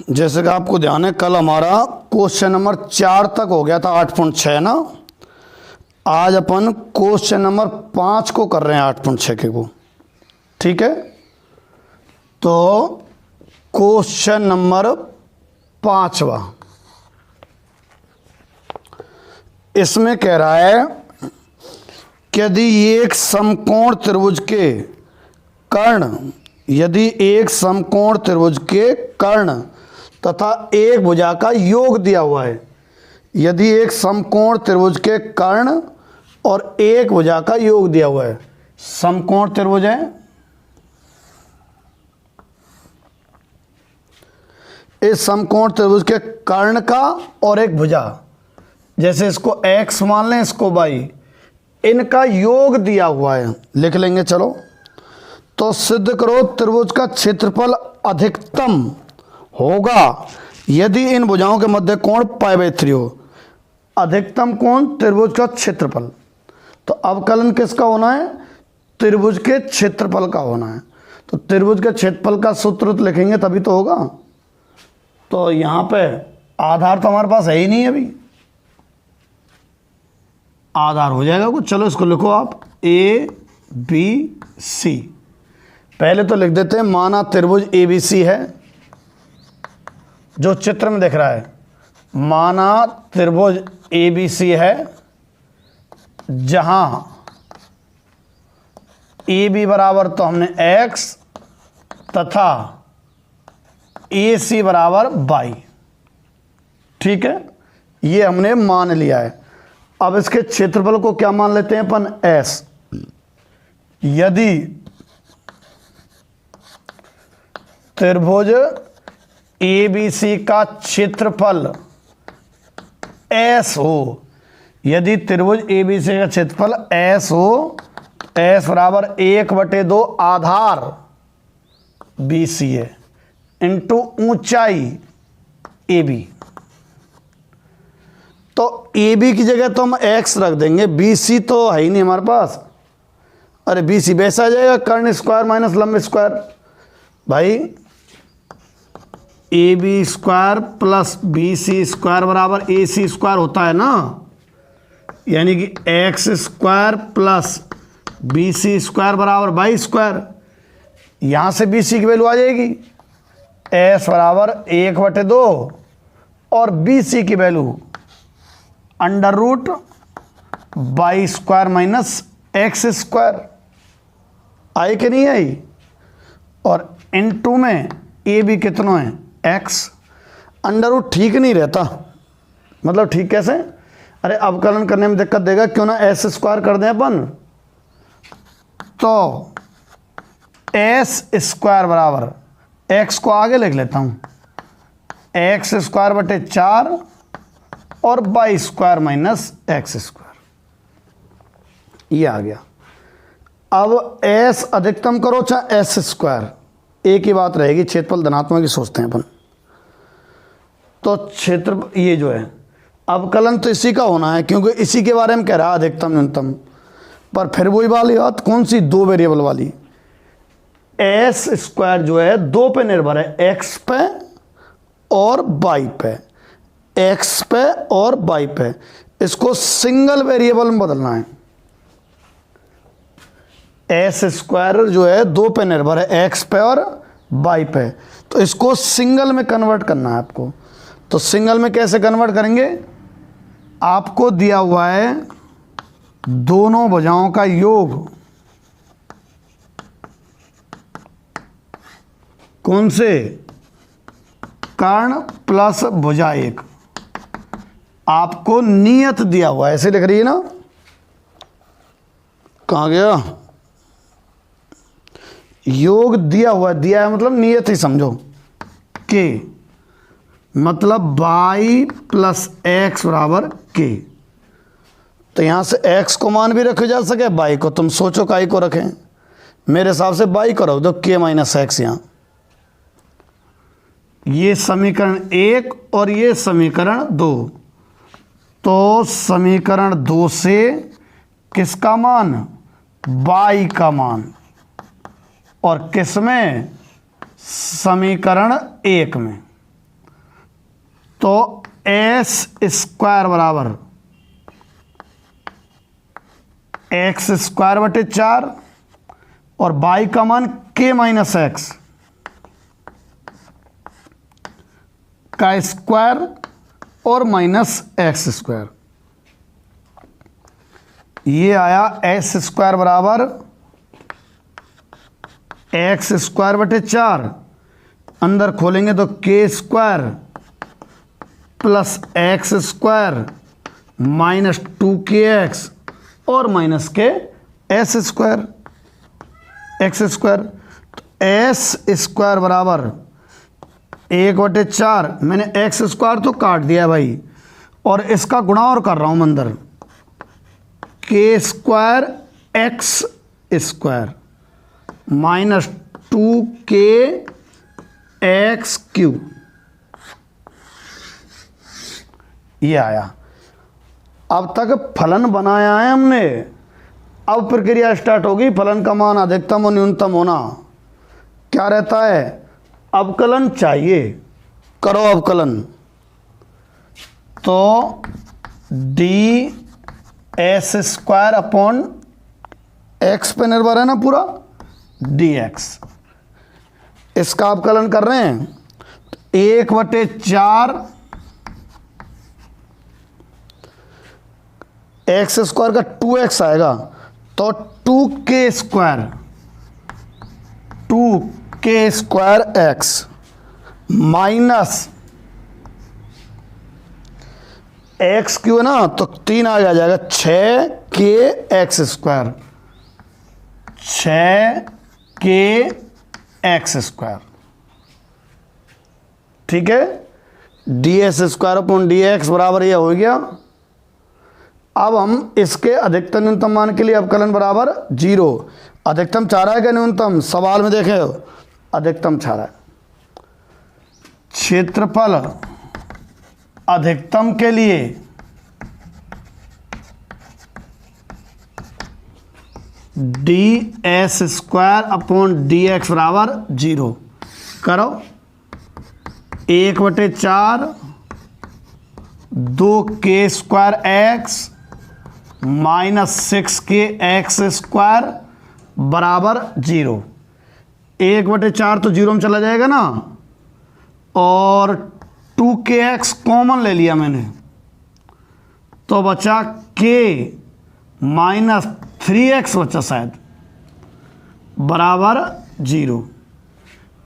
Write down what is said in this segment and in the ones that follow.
जैसे कि आपको ध्यान है कल हमारा क्वेश्चन नंबर 4 तक हो गया था 8.6 ना। आज अपन क्वेश्चन नंबर 5 को कर रहे हैं 8.6 के को। ठीक है, तो क्वेश्चन नंबर 5वां इसमें कह रहा है कि यदि एक समकोण त्रिभुज के कर्ण तथा एक भुजा का योग दिया हुआ है। यदि एक समकोण त्रिभुज के कर्ण और एक भुजा का योग दिया हुआ है। समकोण त्रिभुज है, इस समकोण त्रिभुज के कर्ण का और एक भुजा, जैसे इसको x मान लें, इसको y, इनका योग दिया हुआ है। लिख लेंगे चलो। तो सिद्ध करो त्रिभुज का क्षेत्रफल अधिकतम होगा यदि इन भुजाओं के मध्य कोण π/3 हो। अधिकतम कोण त्रिभुज का क्षेत्रफल, तो अवकलन किसका होना है? त्रिभुज के क्षेत्रफल का होना है। तो त्रिभुज के क्षेत्रफल का सूत्र लिखेंगे तभी तो होगा। तो यहां पे आधार तो हमारे पास है ही नहीं, अभी आधार हो जाएगा कुछ। चलो इसको लिखो आप, ए बी सी। पहले तो लिख देते हैं, माना त्रिभुज ABC है जो चित्र में दिख रहा है। माना त्रिभुज ABC है जहां AB बराबर तो हमने x तथा AC बराबर y। ठीक है, ये हमने मान लिया है। अब इसके क्षेत्रफल को क्या मान लेते हैं अपन? S। यदि त्रिभुज ABC का क्षेत्रफल S हो, यदि त्रिभुज ABC का क्षेत्रफल S हो, S बराबर 1/2 आधार BC है इंटू ऊंचाई AB। तो AB की जगह तो हम x रख देंगे, BC तो है ही नहीं हमारे पास। अरे BC वैसा आ जाएगा, कर्ण स्क्वायर माइनस लंब स्क्वायर। भाई AB square plus BC square बराबर AC स्क्वायर होता है ना, यानी कि x square plus BC square बराबर y स्क्वायर। यहां से BC की वैल्यू आ जाएगी S बराबर 1/2 और BC की value √y square minus x square. आई कि नहीं आई? और इनटू में AB कितना है? x। अंडर ठीक नहीं रहता, मतलब ठीक कैसे? अरे अवकलन करने में दिक्कत देगा, क्यों ना s स्क्वायर कर दें अपन। तो s स्क्वायर बराबर, x को आगे लिख लेता हूं, x स्क्वायर बटे 4 और y square minus x square, ये आ गया। अब s अधिकतम करो चाहे s स्क्वायर, एक ही बात रहेगी, क्षेत्रफल धनात्मक ही सोचते हैं अपन। तो क्षेत्र ये जो है अवकलन तो इसी का होना है, क्योंकि इसी के बारे में कह रहा है अधिकतम न्यूनतम। पर फिर वही वाली बात, कौन सी? 2 वेरिएबल वाली। एस स्क्वायर जो है 2 पे निर्भर है, x पे और y पे, x पे और y पे। इसको सिंगल वेरिएबल में बदलना है। एस स्क्वायर जो है 2 पे निर्भर है, x पे और y पे, तो इसको सिंगल में कन्वर्ट करना है आपको। तो सिंगल में कैसे कन्वर्ट करेंगे? आपको दिया हुआ है दोनों भुजाओं का योग, कौन से? कर्ण प्लस भुजा 1। आपको नियत दिया हुआ है, ऐसे लिख रही है ना, कहाँ गया? योग दिया हुआ, दिया है मतलब नियत ही समझो, के मतलब y प्लस x बराबर k। तो यहां से x को मान भी रखे जा सके, y को तुम सोचो काय को रखें। मेरे हिसाब से y को रख दो, k माइनस x। यहां ये समीकरण 1 और ये समीकरण 2। तो समीकरण 2 से किसका मान? y का मान। और किस में? समीकरण 1 में। तो एस स्क्वायर बराबर एक्स स्क्वायर बटे 4 और बाई का मान के माइनस एक्स का स्क्वायर और माइनस एक्स स्क्वायर। ये आया एस स्क्वायर बराबर एक्स स्क्वायर बटे 4, अंदर खोलेंगे तो के square plus x square minus 2kx और माइनस के एस स्क्वायर एक्स स्क्वायर। तो एस स्क्वायर बराबर 1/4, मैंने एक्स स्क्वायर तो काट दिया भाई और इसका गुणा और कर रहा हूं अंदर, के square x square minus 2kx Q, ये आया। अब तक फलन बनाया है हमने, अब प्रक्रिया स्टार्ट होगी फलन का मान अधिकतम और न्यूनतम होना। क्या रहता है, अवकलन चाहिए, करो अवकलन। तो D S square upon x पे निर्भर है ना पूरा, डी एक्स, इसका अवकलन कर रहे हैं। 1/4 एक्स स्क्वायर का 2x आएगा तो 2k square x minus x Q है ना, तो 3 आ जाएगा 6k x square, 6k x square. ठीक है, D S square upon D x बराबर यह हो गया। अब हम इसके अधिकतम न्यूनतम मान के लिए अवकलन बराबर 0। अधिकतम चाह रहा है क्या न्यूनतम, सवाल में देखें अधिकतम चाह रहा है। क्षेत्रफल अधिकतम के लिए D S square upon D x बराबर 0 करो। 1/4 2k square x minus 6k x square बराबर 0। 1/4 तो 0 में चला जाएगा ना, और 2kx कॉमन ले लिया मैंने तो बचा k माइनस 3x बचा शायद बराबर 0।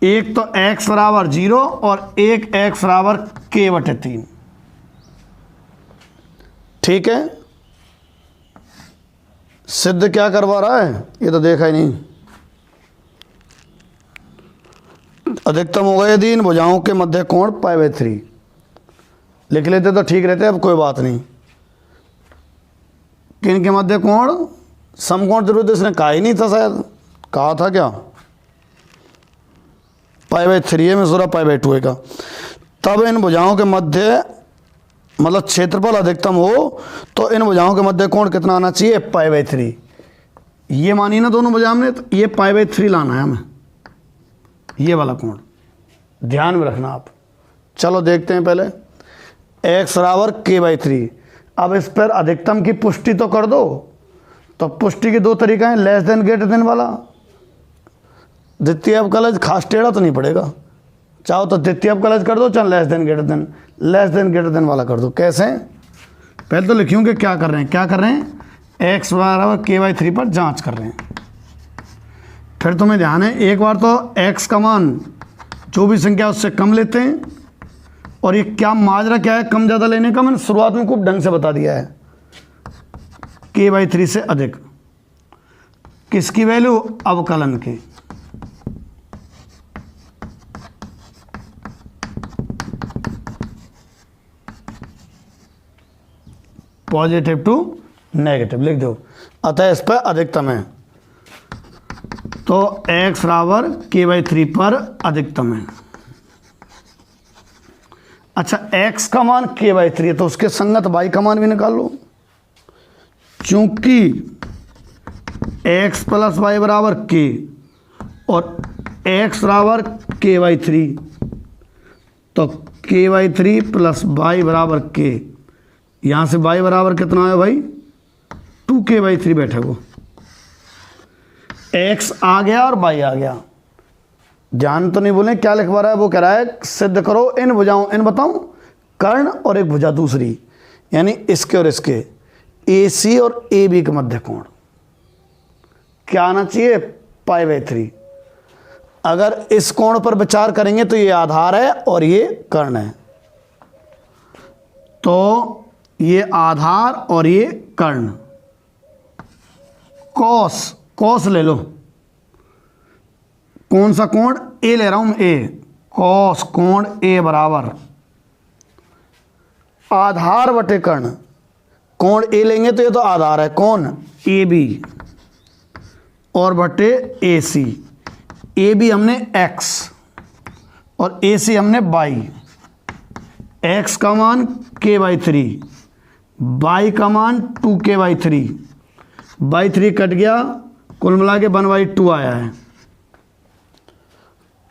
एक तो x बराबर 0 और एक x बराबर k/3। ठीक है, सिद्ध क्या करवा रहा है ये तो देखा ही नहीं। अधिकतम हो गए यदि इन भुजाओं के मध्य कोण π/3, लिख लेते तो ठीक रहते, अब कोई बात नहीं। किन के मध्य कोण, समकोण जरूर इसने कहा ही नहीं था, शायद कहा था क्या, π/3 है, मैं सोचा π/2 का। तब इन भुजाओं के मध्य मतलब क्षेत्रफल अधिकतम हो तो इन भुजाओं के मध्य कोण कितना आना चाहिए, π/3। ये मानी ना दोनों भुजाओं ने, तो ये π/3 लाना है हमें, ये वाला कोण ध्यान में रखना आप। चलो देखते हैं पहले, x बराबर k/3। अब इस पर अधिकतम की पुष्टि तो कर दो। तो पुष्टि के 2 तरीका हैं, लेस देन ग्रेटर देन वाला। द्वितीय अवकलज खास टेढ़ा तो नहीं पड़ेगा, चाहो तो द्वितीय अवकलज कर दो, चाहे लेस देन ग्रेटर देन वाला कर दो। कैसे, पहले तो लिखूँ कि क्या कर रहे हैं, x बराबर k/3 पर जांच कर रहे हैं। फिर तुम्हें ध्यान है, एक बार तो x का मान जो भी संख्या उससे कम लेते हैं, और ये क्या माजरा क्या है कम ज़्यादा लेने का, मैंने शुरुआत में खूब ढंग से बता दिया है। k/3 से अधिक किसकी वैल्यू, अवकलन की। पॉजिटिव टू नेगेटिव लिख दो, अतः इस पर अधिकतम है, तो x बराबर k/3 पर अधिकतम है। अच्छा, x का मान k/3 है तो उसके संगत y का मान भी निकाल लो। चूंकि x + y बराबर k और x बराबर k/3, तो k/3 प्लस y बराबर k, यहाँ से y बराबर कितना है भाई 2k/3 बैठे वो, x आ गया और y आ गया। जान तो नहीं बोले क्या लिखवा रहा है, वो कह रहा है सिद्ध करो इन भुजाओं, इन बताऊं कर्ण और एक भुजा दूसरी, यानी इसके और इसके AC और AB के मध्य कोण क्या आना चाहिए π/3। अगर इस कोण पर विचार करेंगे तो ये आधार है और ये कर्ण है, तो ये आधार और ये कर्ण। कॉस ले लो, कौन सा कोण, ए ले रहा हूं ए, कॉस कोण ए बराबर आधार बटे कर्ण, कोण ए लेंगे तो ये तो आधार है, कौन AB और बटे AC, AB हमने x और AC हमने y, x का मान k/3, y का मान 2k/3, बाई 3 कट गया, कुल मिला के 1/2 आया है।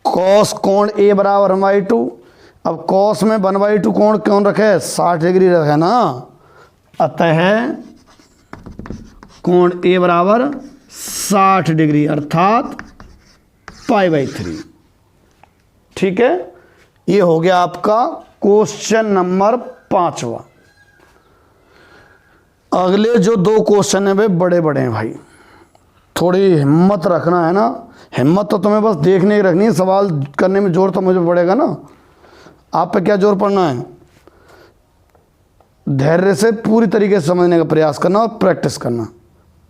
कॉस कोण ए बराबर 1/2, अब कॉस में 1/2 कोण कौन रखे, 60 डिग्री रखे ना, अतः कोण ए बराबर 60 डिग्री अर्थात π/3। ठीक है, ये हो गया आपका क्वेश्चन नंबर 5वां। अगले जो 2 क्वेश्चन है वे बड़े बड़े हैं भाई, थोड़ी हिम्मत रखना है ना, हिम्मत तो तुम्हें बस देखने की रखनी है, सवाल करने में जोर तो मुझे पड़ेगा ना, आप पे क्या जोर पड़ना है, धैर्य से पूरी तरीके से समझने का प्रयास करना और प्रैक्टिस करना।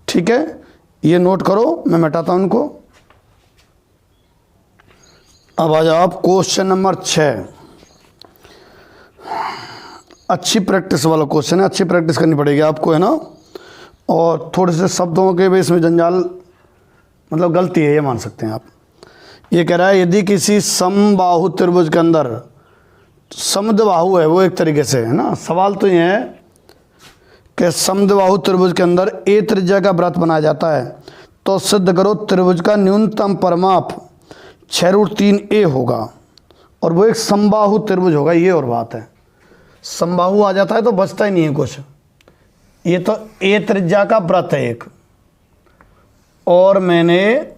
ठीक है, ये नोट करो, मैं मिटाता हूं उनको। अब आ जाओ आप क्वेश्चन नंबर 6, अच्छी प्रैक्टिस वाला क्वेश्चन है, अच्छी प्रैक्टिस करनी पड़ेगी आपको, है ना, और थोड़े से शब्दों के भी इसमें जंजाल, मतलब गलती है ये मान सकते हैं आप। ये कह रहा है यदि किसी समबाहु त्रिभुज के अंदर, समद्विबाहु है वो एक तरीके से, है ना, सवाल तो ये है कि समद्विबाहु त्रिभुज के अंदर a त्रिज्या का वृत्त बनाया जाता है, तो सिद्ध करो त्रिभुज का न्यूनतम परिमाप 6√3a होगा, और वो एक समबाहु त्रिभुज होगा, ये और बात है। समबाहु आ जाता है तो बचता ही नहीं है कुछ, ये तो a त्रिज्या का वृत्त है एक, और मैंने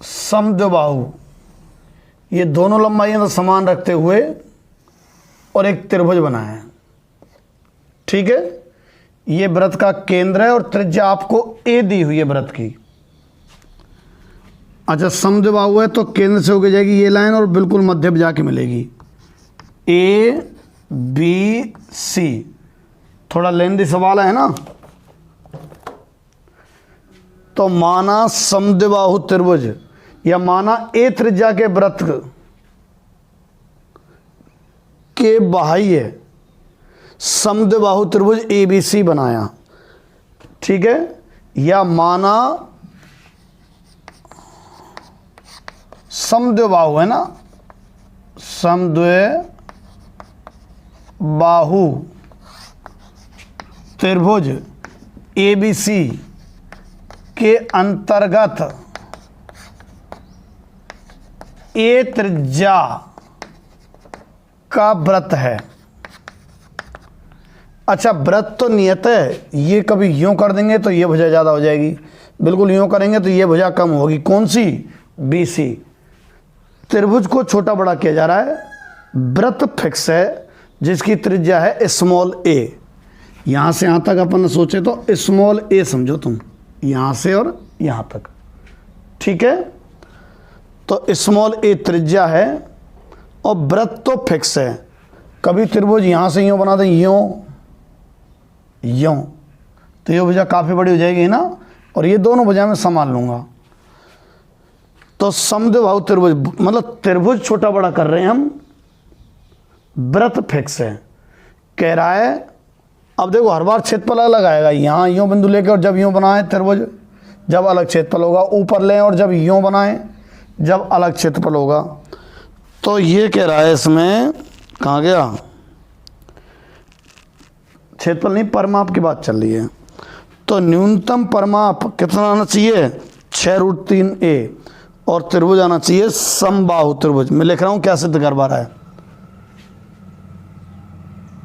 समद्विबाहु, ये दोनों लंबाइयां तो समान रखते हुए और एक त्रिभुज बनाया है। ठीक है, ये वृत्त का केंद्र है और त्रिज्या आपको a दी हुई है वृत्त की। अच्छा, समद्विबाहु है तो केंद्र से होके जाएगी ये लाइन और बिल्कुल मध्य पे जाके मिलेगी A B C। थोड़ा लेंदी सवाल है ना, तो माना समद्विबाहु त्रिभुज या माना a त्रिज्या के वृत्त के बाह्य समद्विबाहु त्रिभुज ABC बनाया। ठीक है, या माना समद्विबाहु है ना, समद्विबाहु त्रिभुज ABC के अंतर्गत a त्रिज्या का वृत्त है। अच्छा, वृत्त तो नियत है, ये कभी यूं कर देंगे तो ये भुजा ज़्यादा हो जाएगी, बिल्कुल यूं करेंगे तो ये भुजा कम होगी, कौन सी, BC। त्रिभुज को छोटा बड़ा किया जा रहा है, वृत्त फिक्स है जिसकी त्रिज्या है स्मॉल a। यहाँ से यहाँ तक अपन सोचे तो स्मॉल a समझो तुम, यहाँ से और यहाँ तक। ठीक है, तो स्मॉल a त्रिज्या है और वृत्त तो फिक्स है। कभी त्रिभुज यहाँ से यूँ बना दें, यूँ यूँ, तो ये भुजा काफ़ी बड़ी हो जाएगी ना, और ये दोनों भुजा मैं संभाल लूँगा। तो समद्विबाहु त्रिभुज मतलब त्रिभुज छोटा बड़ा कर रहे हैं हम, वृत्त फिक्स है। कह रहा है अब देखो हर बार क्षेत्रफल अलग आएगा, यहाँ यूँ बिंदु लेके और जब यूँ बनाएं त्रिभुज जब अलग क्षेत्रफल होगा, ऊपर लें और जब यूँ बनाएं जब अलग क्षेत्रफल होगा। तो ये कह रहा है इसमें, कहाँ गया, क्षेत्रफल नहीं परिमाप की बात चल रही है। तो न्यूनतम परिमाप कितना आना चाहिए, 6√3a, और त्रिभुज आना चाहिए समबाहु त्रिभुज। मैं लिख रहा हूं क्या सिद्ध करवा रहा है,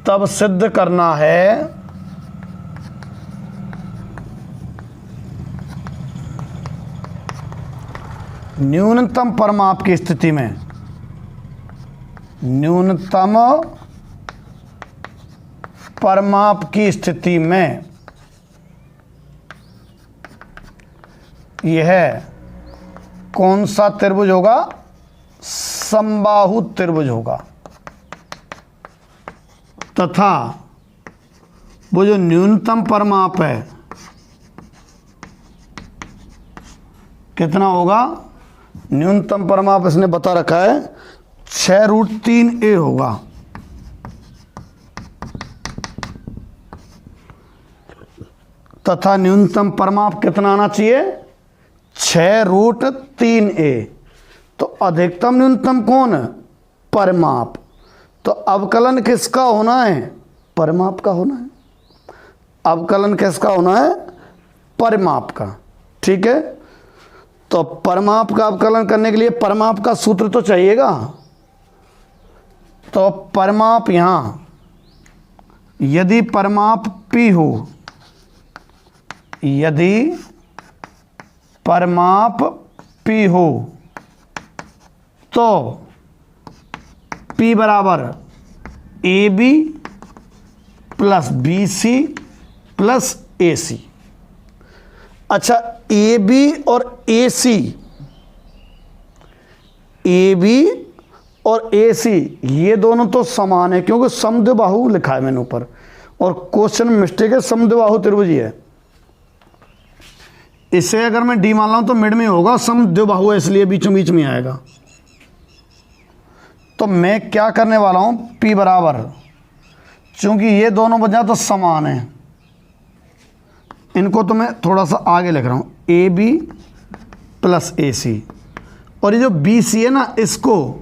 तब सिद्ध करना है न्यूनतम परिमाप की स्थिति में, न्यूनतम परिमाप की स्थिति में यह कौन सा त्रिभुज होगा, समबाहु त्रिभुज होगा, तथा वो जो न्यूनतम परिमाप है कितना होगा, न्यूनतम परिमाप इसने बता रखा है 6√3a होगा। तथा न्यूनतम परिमाप कितना आना चाहिए, 6√3a। तो अधिकतम न्यूनतम कौन, परिमाप। तो अवकलन किसका होना है, परिमाप का होना है। अवकलन किसका होना है, परिमाप का। ठीक है, तो परिमाप का अवकलन करने के लिए परिमाप का सूत्र तो चाहिएगा। तो परिमाप यहां यदि परिमाप P हो, यदि परिमाप P हो तो P बराबर AB plus BC plus AC। अच्छा, AB और AC, AB और AC ये दोनों तो समान है क्योंकि समद्विबाहु लिखा है मैंने ऊपर, और क्वेश्चन में मिस्टेक है, समद्विबाहु त्रिभुज ही है। इसे अगर मैं डी मान रहा हूं तो मिड में होगा, समद्विबाहु है इसलिए बीचों बीच में आएगा। तो मैं क्या करने वाला हूं, P बराबर, चूंकि ये दोनों वजह तो समान है, इनको तो मैं थोड़ा सा आगे लिख रहा हूं, AB प्लस AC, और ये जो BC है ना, इसको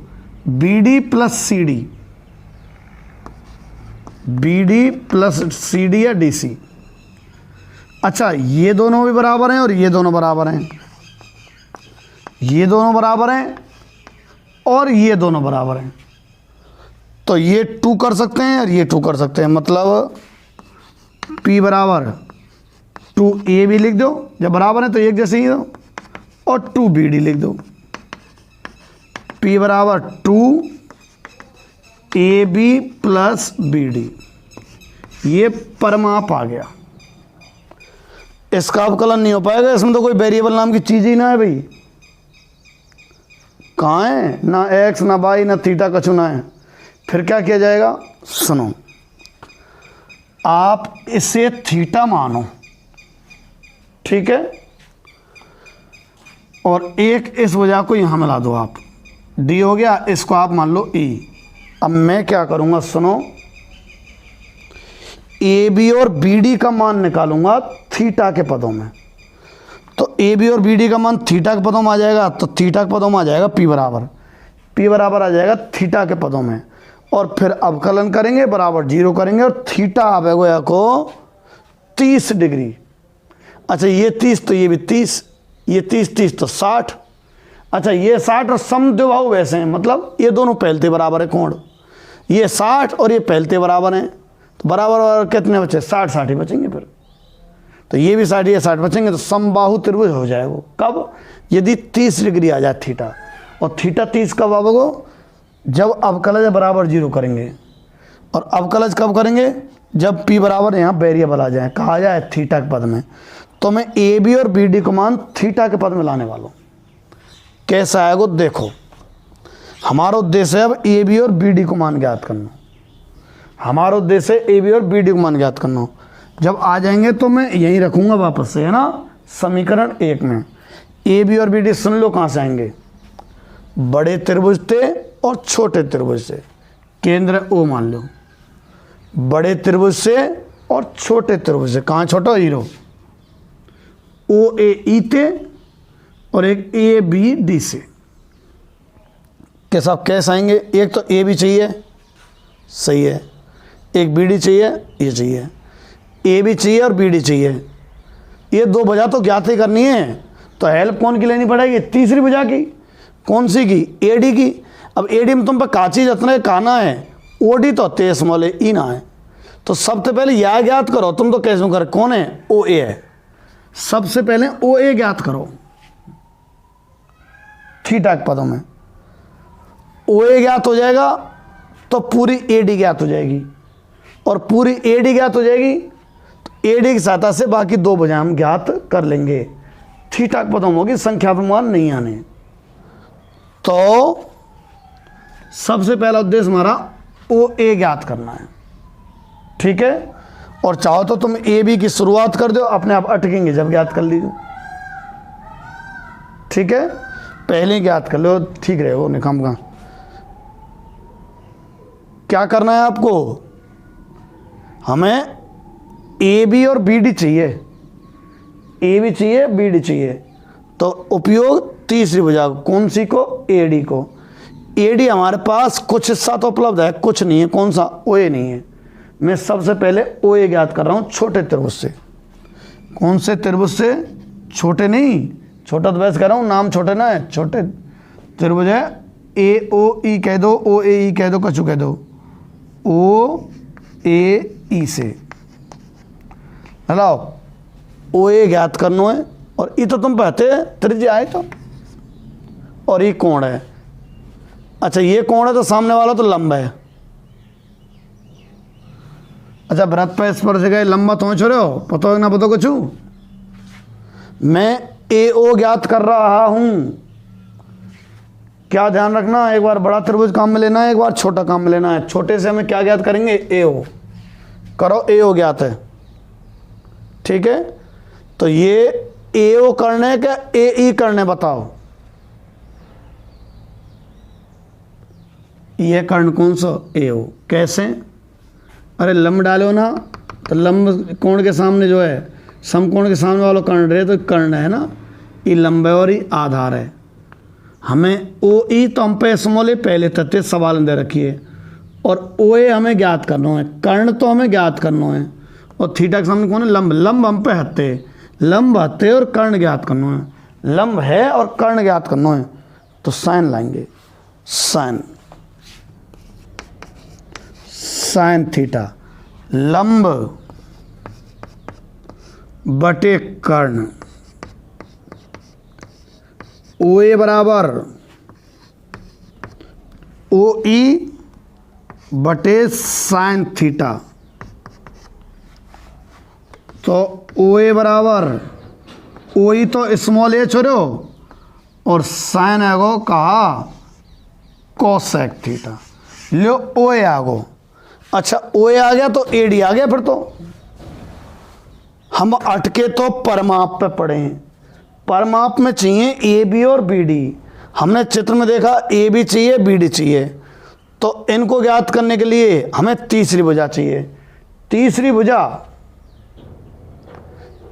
BD plus CD, BD plus CD या DC। अच्छा, ये दोनों भी बराबर हैं और ये दोनों बराबर हैं, ये दोनों बराबर हैं और ये दोनों बराबर हैं। तो ये 2 कर सकते हैं और ये 2 कर सकते हैं, मतलब P बराबर 2A भी लिख दो, जब बराबर है तो एक जैसे ही दो, और 2BD लिख दो। P बराबर 2AB प्लस BD, ये परिमाप आ गया। इसका अवकलन नहीं हो पाएगा, इसमें तो कोई वेरिएबल नाम की चीज़ ही ना है भाई। कहाँ है, ना x ना y ना थीटा कछु ना है। फिर क्या किया जाएगा, सुनो, आप इसे थीटा मानो, ठीक है, और एक इस वजह को यहां मिला दो आप, d हो गया, इसको आप मान लो e। अब मैं क्या करूंगा, सुनो, AB और BD का मान निकालूंगा थीटा के पदों में। तो AB और BD का मान थीटा के पदों में आ जाएगा, तो थीटा के पदों में आ जाएगा P बराबर आ जाएगा थीटा के पदों में, और फिर अवकलन करेंगे बराबर 0 करेंगे, और थीटा आवेगा को 30 डिग्री। अच्छा, ये 30 तो ये भी 30, ये 30 तो 60। अच्छा, ये 60 और समद्विबाहु वैसे हैं, मतलब ये दोनों पहलते बराबर है कोण, ये 60 और ये पहलते बराबर हैं, तो बराबर कितने बचे, 60 ही बचेंगे फिर। तो ये भी 60 ये 60 बचेंगे, तो समबाहु त्रिभुज हो जाएगा। कब, यदि 30 डिग्री आ जाए थीटा, और थीटा 30 कब आवेगा, जब अवकलज बराबर 0 करेंगे। और अवकलज कब करेंगे, जब P बराबर यहाँ वेरिएबल आ जाए, कहा जाए थीटा के पद में। तो मैं AB और BD को मान थीटा के पद में लाने वाला हूँ। कैसा आएगा देखो, हमारा उद्देश्य है अब AB और BD को मान ज्ञात करना, हमारा उद्देश्य है AB और BD को मान ज्ञात करना। जब आ जाएंगे तो मैं यहीं रखूँगा वापस से, है ना, समीकरण 1 में। AB और BD सुन लो कहाँ से आएंगे, बड़े त्रिभुज थे और छोटे त्रिभुज से, केंद्र O मान लो, बड़े त्रिभुज से और छोटे त्रिभुज से। कहाँ छोटा, हीरो OAE थे, और एक ABD से के साथ कैसे आएंगे, एक तो AB चाहिए, सही है, एक BD चाहिए, ये चाहिए, AB चाहिए और BD चाहिए। ये दो वजह तो ज्ञात ही करनी है, तो हेल्प कौन की लेनी पड़ेगी? तीसरी भुजा की। कौन सी की? एडी की। अब एडी में तुम पर का चीज इतना कहना है, ओडी तो होते स्मॉल ए, ई ना है। तो सबसे पहले यह ज्ञात करो, तुम तो कैसे कर, कौन है? ओ ए है। सबसे पहले ओ ए ज्ञात करो थीटा के पदों में। ओ ए ज्ञात हो जाएगा तो पूरी एडी ज्ञात हो जाएगी, और पूरी एडी ज्ञात हो जाएगी तो एडी की सहायता से बाकी दो भुजाएं हम ज्ञात कर लेंगे। थीटा के पदों होगी, संख्या पे मान नहीं आने। तो सबसे पहला उद्देश्य हमारा ओ ए ज्ञात करना है, ठीक है। और चाहो तो तुम ए बी की शुरुआत कर दो, अपने आप अटकेंगे जब ज्ञात कर लीजिए, ठीक है। पहले ज्ञात कर लो, ठीक रहे वो निकम का। क्या करना है आपको? हमें ए बी और बी डी चाहिए, ए बी चाहिए, बी डी चाहिए। तो उपयोग तीसरी भुजा, कौन सी को? ए डी को। ए डी हमारे पास कुछ हिस्सा तो उपलब्ध है, कुछ नहीं है। कौन सा? ओ ए नहीं है। मैं सबसे पहले ओ ए ज्ञात कर रहा हूं छोटे त्रिभुज से। कौन से त्रिभुज से? छोटे नहीं, छोटा तो वैसे कह रहा हूं, नाम छोटे ना है, छोटे त्रिभुज है। ए ओ ई कह दो, ओ ए ई कह दो, कछु कह दो, ओ ए ई से। हेलो, ओ ए ज्ञात करना है। और ये तो तुम कहते त्रिज्या है तो, और ये कोण है। अच्छा, ये कोण है तो सामने वाला तो लंब है। अच्छा, वृत्त पे स्पर्श गए लंबा तो छोड़े हो, पता हो ना पता कुछ? मैं ए ओ ज्ञात कर रहा हूं। क्या ध्यान रखना, एक बार बड़ा त्रिभुज काम में लेना है, एक बार छोटा काम में लेना है। छोटे से हमें क्या ज्ञात करेंगे? ए ओ। करो, ए ओ ज्ञात है, ठीक है। तो ये ए ओ करने का ए ई करने बताओ। ये कर्ण कौन सा? ए ओ। कैसे? अरे लंब डालो ना, तो लंब कोण के सामने जो है, समकोण के सामने वाला कर्ण रहे तो कर्ण है ना, ये लंब है और ये आधार है। हमें ओ ई तो हम पे स्मॉल ए पहले तथ्य सवाल दे रखिए, और ओ ए हमें ज्ञात करना है, कर्ण तो हमें ज्ञात करना है। और थीटा के सामने कौन है? लंब। लंब हम पे हत्ते, लंब हत्ते और कर्ण ज्ञात करना है। लंब है और कर्ण ज्ञात करना है, तो साइन लाएंगे। साइन, साइन थीटा, लंब बटे कर्ण। ओ ए बराबर ओ ई बटे साइन थीटा। तो ओ ए बराबर ओ ई तो स्मॉल ए छोड़ो, और साइन आगो कहा कोसेक थीटा। लो ओ ए आगो। अच्छा, ओ ए आ गया तो ए डी आ गया। फिर तो हम अटके तो परमाप पे पड़े हैं। परमाप में चाहिए ए बी और बी डी। हमने चित्र में देखा ए बी चाहिए, बी डी चाहिए, तो इनको ज्ञात करने के लिए हमें तीसरी भुजा चाहिए। तीसरी भुजा,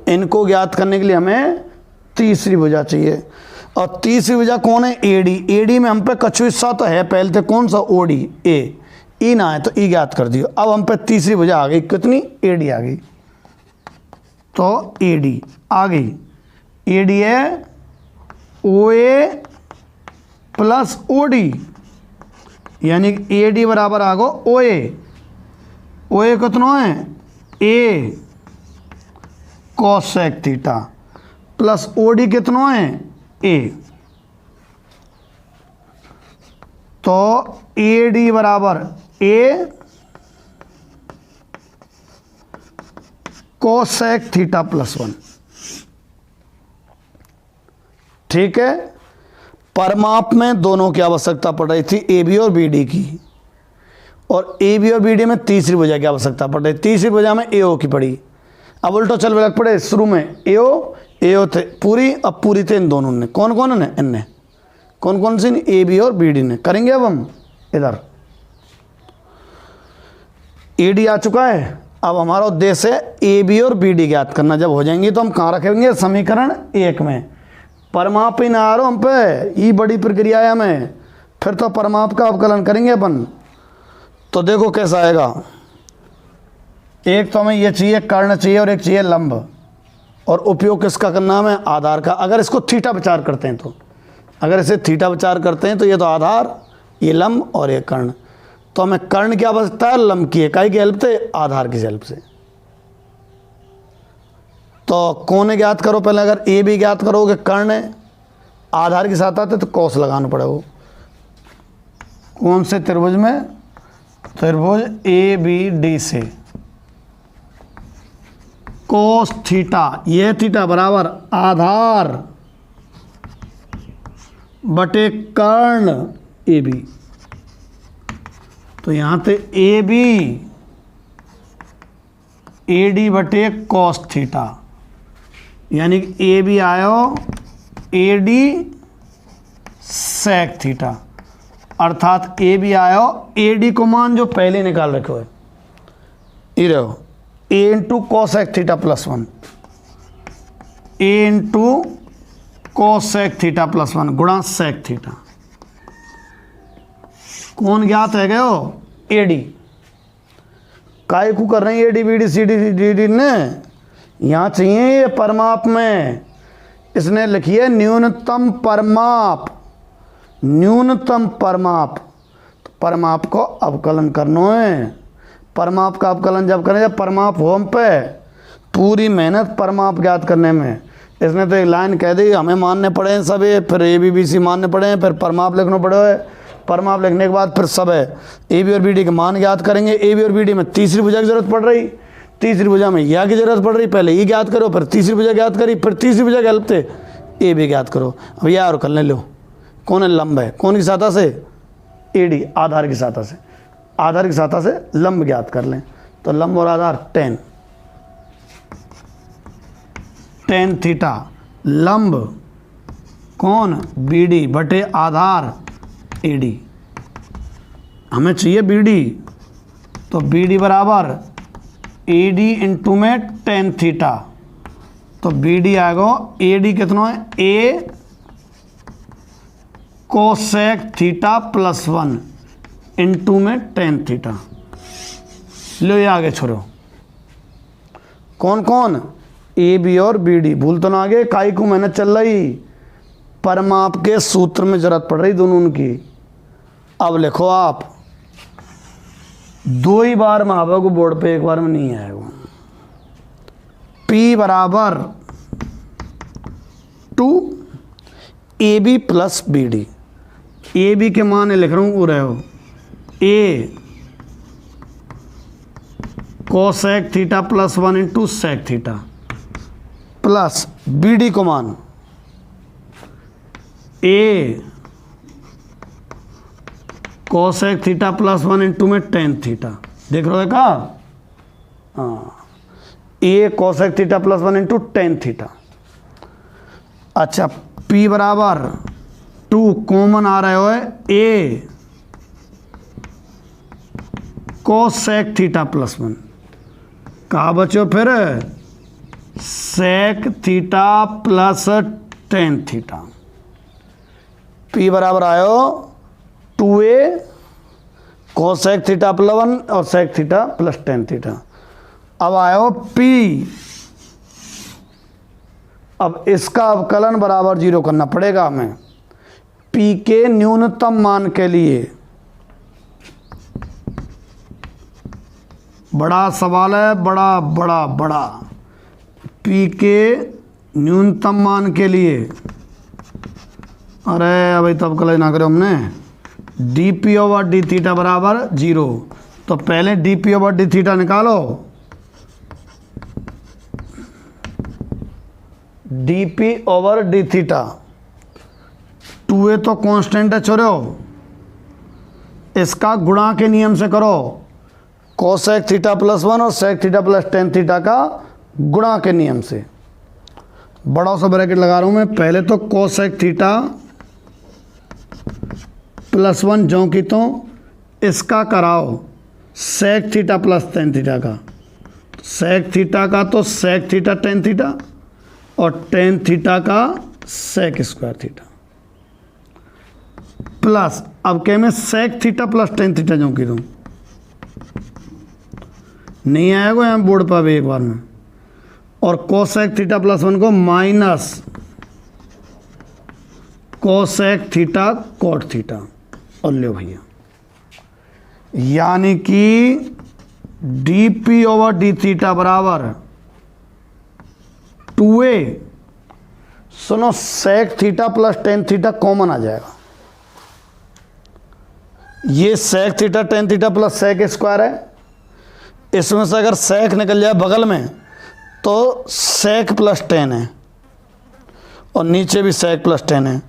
इनको ज्ञात करने के लिए हमें तीसरी भुजा चाहिए। और तीसरी भुजा कौन है? A D. ए डी में हम पे कछु हिस्सा तो है पहले थे, कौन सा? O D. ए ई ना है तो ई ज्ञात कर दियो। अब हम पे तीसरी भुजा आ गई, कितनी? ए डी आ गई। तो ए डी आ गई। ए डी है ओ ए प्लस ओ डी, यानी ए डी बराबर आ गो ओ ए। ओ ए कितना है? A cosec theta plus O D कितना है? ए। तो ए डी बराबर ए कोसेक थीटा प्लस 1, ठीक है। परमाप में दोनों की आवश्यकता पड़ रही थी, ए बी और बी डी की, और ए बी और बी डी में तीसरी भुजा की आवश्यकता पड़ रही। तीसरी भुजा में ए ओ की पड़ी। अब उल्टो चल लग पड़े, शुरू में ए ओ थे पूरी, अब पूरी थे इन दोनों ने। कौन कौन ने? इनने। कौन कौन सी? ए बी और बी डी ने। करेंगे अब हम इधर ए डी आ चुका है। अब हमारा उद्देश्य है ए बी और बी डी ज्ञात करना। जब हो जाएंगी तो हम कहाँ रखेंगे? समीकरण 1 में। परमाप ही ना आ रहा हम पे, ये बड़ी प्रक्रिया है हमें। फिर तो परमाप का अवकलन करेंगे अपन। तो देखो कैसा आएगा। एक तो हमें ये चाहिए कर्ण चाहिए और एक चाहिए लंब, और उपयोग किसका करना है, आधार का। अगर इसको थीटा विचार करते हैं तो, अगर इसे थीटा विचार करते हैं तो ये तो आधार, ये लंब और ये कर्ण। तो हमें कर्ण की आवश्यकता है लंब की, इकाई की हेल्प से, आधार की हेल्प से। तो कोण ज्ञात करो पहले। अगर ए भी ज्ञात करोगे, कर्ण आधार के साथ आते तो कॉस लगाना पड़ेगा। कौन से त्रिभुज में, त्रिभुज ए बी डी से कोस थीटा, यह थीटा बराबर आधार बटे कर्ण ए बी। तो यहां पे ए बी ए डी बटे कॉस थीटा, यानी कि ए बी आयो ए डी सेक थीटा, अर्थात ए बी आयो ए डी को मान जो पहले निकाल रखे हो, ये रहो ए इंटू कोसेक थीटा प्लस 1, ए इंटू कोसेक थीटा प्लस 1 गुणा सेक थीटा। कौन ज्ञात है गयो, ए डी। काय को कर रहे हैं A D B D C D D D ने, यहाँ चाहिए ये परमाप में। इसने लिखी है न्यूनतम परमाप, न्यूनतम परमाप। तो परमाप को अवकलन करना है। परमाप का अवकलन जब करें, जब परमाप हो हम पे पूरी मेहनत परमाप ज्ञात करने में। इसने तो एक लाइन कह दी, हमें मानने पड़े हैं सब, फिर ए बी बी सी मानने पड़े हैं, फिर परमाप लिखना पड़े। परमाप लिखने के बाद फिर सब है ए बी और बी डी के मान ज्ञात करेंगे। ए बी और बी डी में तीसरी भुजा की जरूरत पड़ रही, तीसरी भुजा में या की जरूरत पड़ रही। पहले ये ज्ञात करो, फिर तीसरी भुजा ज्ञात करी, फिर तीसरी भुजा के हेल्प से ए बी ज्ञात करो। अब यह और कर लो, कौन है लंब है, कौन की सहायता से, ए डी आधार की सहायता से, आधार की सहायता से लंब ज्ञात कर लें। तो लंब और आधार टेन, टेन थीटा लंब कौन, बी डी बटे आधार ए डी। हमें चाहिए बी डी, तो बी डी बराबर ए डी इंटू में टेन थीटा। तो बी डी आएगा ए डी कितना है, A cosec theta plus 1 into में टेन थीटा। लो ये आगे छोड़ो, कौन कौन, ए बी और बी डी। भूल तो ना आगे, काई को मेहनत चल रही, परमाप के सूत्र में जरूरत पड़ रही दोनों की। अब लिखो आप, दो ही बार में आवेगा बोर्ड पे, एक बार में नहीं आएगा। P बराबर 2 A B plus B D. A B के मान लिख रहा हूँ, वो रहे हो A cosec theta plus 1 into sec theta, plus B D को मान A cosec theta plus 1 into में टेन थीटा। देख रहे हो का, हाँ, A cosec theta plus 1 into tan theta. अच्छा, P बराबर 2 कॉमन आ रहे हो, ए कोसेक थीटा प्लस 1, कहा बचो फिर sec theta plus tan theta. P बराबर आयो 2a कोसेक थीटा प्लस 1 और sec theta plus tan theta. अब आयो P, अब इसका अवकलन बराबर 0 करना पड़ेगा हमें। P के न्यूनतम मान के लिए बड़ा सवाल है, बड़ा बड़ा बड़ा। P के न्यूनतम मान के लिए, अरे अभी तो अवकलन ना करो हमने, D P over D theta बराबर 0। तो पहले D P over D theta निकालो, D P over D theta. 2a तो कांस्टेंट है छोरो, इसका गुणा के नियम से करो, कोसेक थीटा प्लस 1 और sec theta plus tan theta का गुणा के नियम से। बड़ा सा ब्रैकेट लगा रहा हूं मैं। पहले तो कोसेक थीटा प्लस 1 जो की तो इसका कराओ sec theta plus tan theta का, सेक थीटा का तो सेक थीटा टेन थीटा और टेन थीटा का सेक स्क्वायर थीटा, प्लस अब क्या में sec theta plus tan theta जो की दूँ, नहीं आएगा यहाँ बोर्ड पर भी एक बार में। और कोसेक थीटा प्लस 1 को minus cosec theta cot theta. और लो भैया, यानी कि D P over D theta बराबर 2a, सुनो sec theta plus tan theta common आ जाएगा। ये sec theta tan theta plus sec square है, इसमें से अगर सेक निकल जाए बगल में तो सेक प्लस टेन है और नीचे भी सेक प्लस टेन है,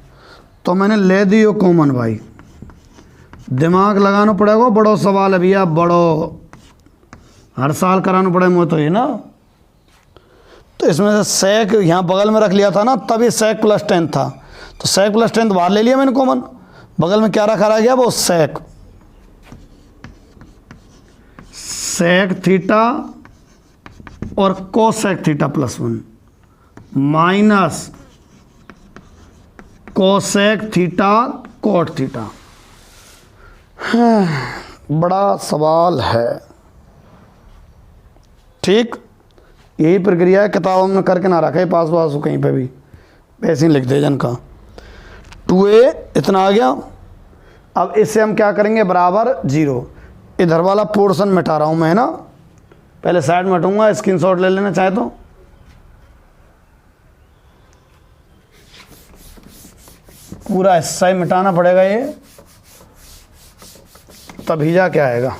तो मैंने ले दी वो कॉमन भाई। दिमाग लगाना पड़ेगा, बड़ो सवाल है भैया, बड़ो हर साल कराना पड़े मुझे तो ये ना। तो इसमें से सेक यहाँ बगल में रख लिया था ना, तभी सेक प्लस टेन था, तो सेक प्लस टेन बाहर ले लिया मैंने कॉमन, बगल में क्या रखा रह गया वो सेक। सेक थीटा और cosec theta plus 1 minus cosec theta cot theta. बड़ा सवाल है, ठीक। यही प्रक्रिया है, किताबों में करके ना रखे पास पास कहीं पे भी, वैसे ही लिख दे जन का। 2a इतना आ गया। अब इससे हम क्या करेंगे, बराबर 0। इधर वाला पोर्शन मिटा रहा हूँ मैं ना, पहले साइड में हटूंगा, स्क्रीनशॉट ले लेना चाहे तो। पूरा हिस्सा ही मिटाना पड़ेगा ये, तभी जा क्या आएगा।